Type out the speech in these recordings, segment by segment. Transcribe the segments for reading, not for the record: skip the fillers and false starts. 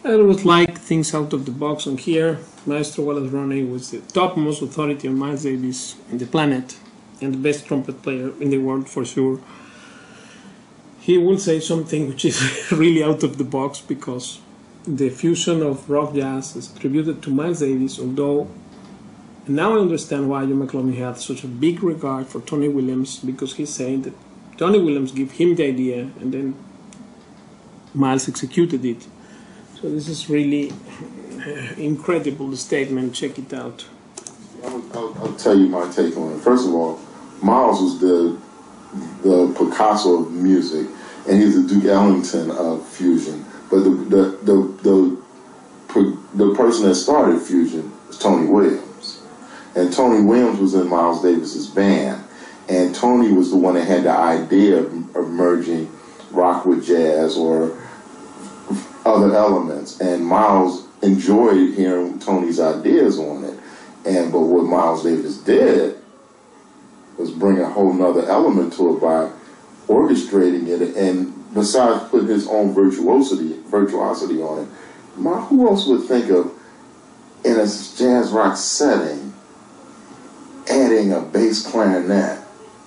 It was like things out of the box on here. Maestro Wallace Roney was the topmost authority on Miles Davis in the planet and the best trumpet player in the world for sure. He will say something which is really out of the box because the fusion of rock jazz is attributed to Miles Davis, although now I understand why John Mc Laughlin had such a big regard for Tony Williams, because he's saying that Tony Williams gave him the idea and then Miles executed it. So this is really incredible statement. Check it out. I'll tell you my take on it. First of all, Miles was the Picasso of music, and he's the Duke Ellington of fusion. But the person that started fusion was Tony Williams, and Tony Williams was in Miles Davis's band, and Tony was the one that had the idea of merging rock with jazz or other elements, and Miles enjoyed hearing Tony's ideas on it. But what Miles Davis did was bring a whole nother element to it by orchestrating it, and besides putting his own virtuosity on it, who else would think of, in a jazz rock setting, adding a bass clarinet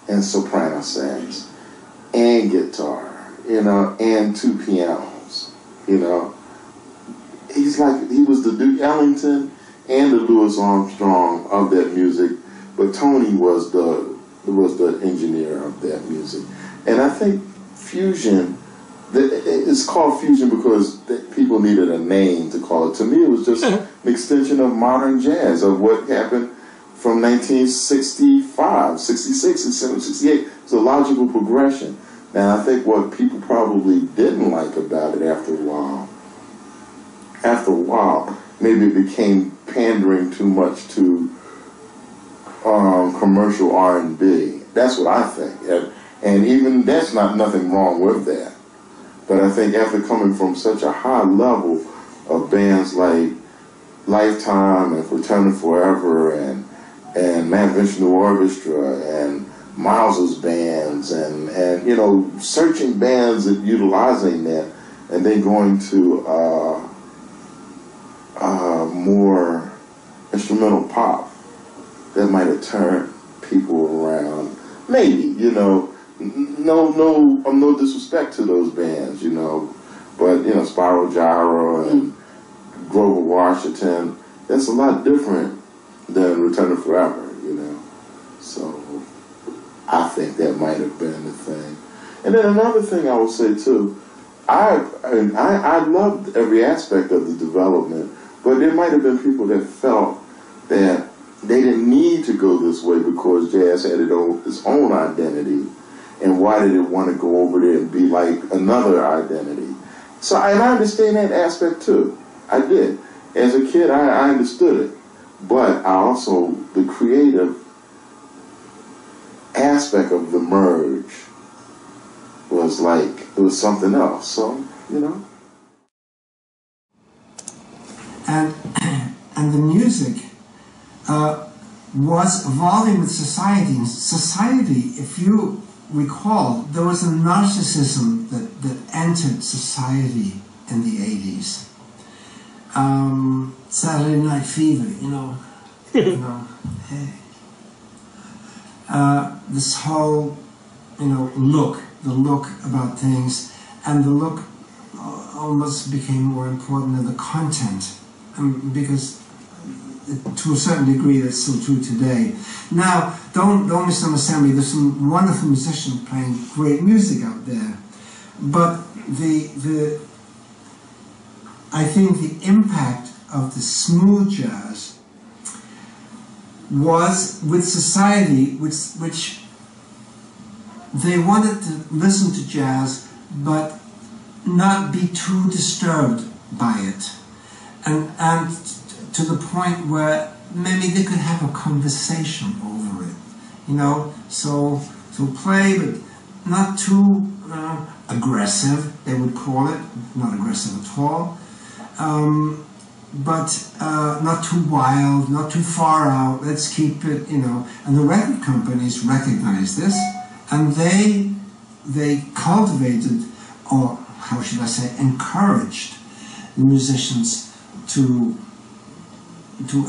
and soprano sax and guitar, and two pianos, He's like, he was the Duke Ellington and the Louis Armstrong of that music, but Tony was the engineer of that music. And I think fusion, it's called fusion because people needed a name to call it. To me, it was just an extension of modern jazz, of what happened from 1965, 66, 67, 68. It's a logical progression. Now, I think what people probably didn't like about it after a while, maybe it became pandering too much to commercial R&B. That's what I think. And even that's nothing wrong with that. But I think after coming from such a high level of bands like Lifetime and Fraternity Forever and Matt Vishnu Orchestra and Miles's bands and searching bands and utilizing that, and then going to more instrumental pop, that might have turned people around. Maybe, no disrespect to those bands, but Spiral Gyra and Grover Washington, that's a lot different than Returning Forever, you know. So I think that might have been the thing. And then another thing I would say too, I loved every aspect of the development, but there might have been people that felt that they didn't need to go this way because jazz had its own identity, and why did it want to go over there and be like another identity? So and I understand that aspect too. I did. As a kid, I understood it, but I also, the creative aspect of the merge was like, it was something else. So, you know. And the music was evolving with society. And society, if you recall, there was a narcissism that entered society in the 80s. Saturday Night Fever, you know, hey. This whole, you know, the look about things, and the look almost became more important than the content, because to a certain degree that's still true today. Now, don't misunderstand me. There's some wonderful musicians playing great music out there, but I think the impact of the smooth jazz was with society, which they wanted to listen to jazz, but not be too disturbed by it, and to the point where maybe they could have a conversation over it, you know. So play, but not too aggressive. They would call it not aggressive at all, but not too wild, not too far out. Let's keep it, you know. And the record companies recognized this, and they cultivated, or how should I say, encouraged the musicians to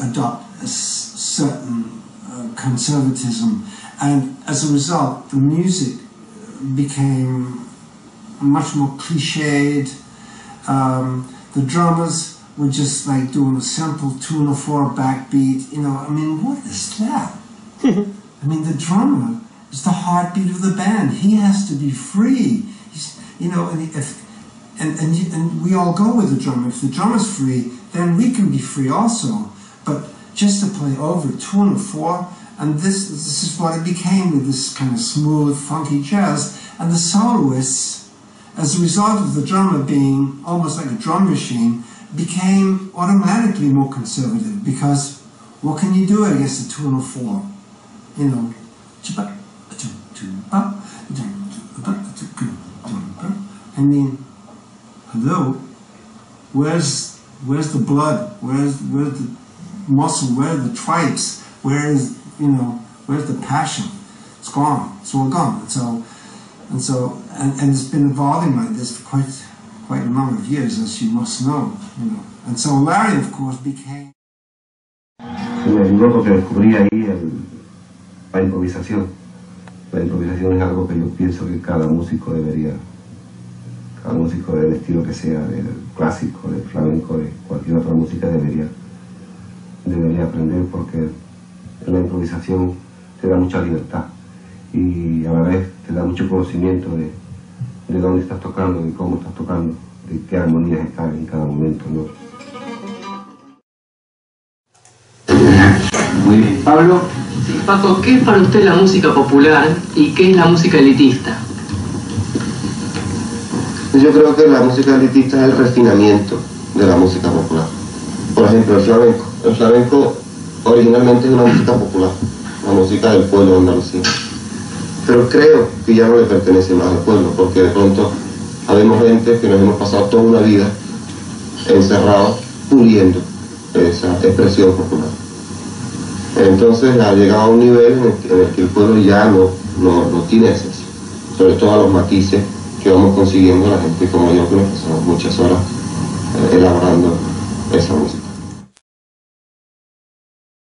adopt a certain conservatism, and as a result, the music became much more cliched. The drummers were just like doing a simple 2/4 backbeat. You know, I mean, what is that? I mean, the drummer is the heartbeat of the band. He has to be free. He's, you know, and we all go with the drummer. If the drummer's free, then we can be free also. But just to play over 2/4, and this is what it became with this kind of smooth, funky jazz. And the soloists, as a result of the drummer being almost like a drum machine, became automatically more conservative, because what can you do against the 2/4? You know, I mean, hello, where's the blood? Where's the muscle? Where are the tripes? Where's the passion? It's gone. It's all gone. And it's been evolving like this for quite a number of years, as you must know. You know. And so Larry, of course, became. Me ayudó porque descubrí ahí la improvisación. La improvisación es algo que yo pienso que cada músico del estilo que sea, del clásico, del flamenco, de cualquier otra música, debería aprender, porque en la improvisación te da mucha libertad y a la vez te da mucho conocimiento de dónde estás tocando, de cómo estás tocando, de qué armonías están en cada momento, ¿no? Muy bien. Pablo. Sí, Paco, ¿qué es para usted la música popular y qué es la música elitista? Yo creo que la música elitista es el refinamiento de la música popular. Por ejemplo, el flamenco. El flamenco originalmente es una música popular, la música del pueblo de Andalucía. Pero creo que ya no le pertenece más al pueblo, porque de pronto habemos gente que nos hemos pasado toda una vida encerrados, puliendo esa expresión popular. Entonces ha llegado a un nivel en el que el pueblo ya no tiene acceso, sobre todo a los matices que vamos consiguiendo la gente como yo, que nos pasamos muchas horas elaborando esa música.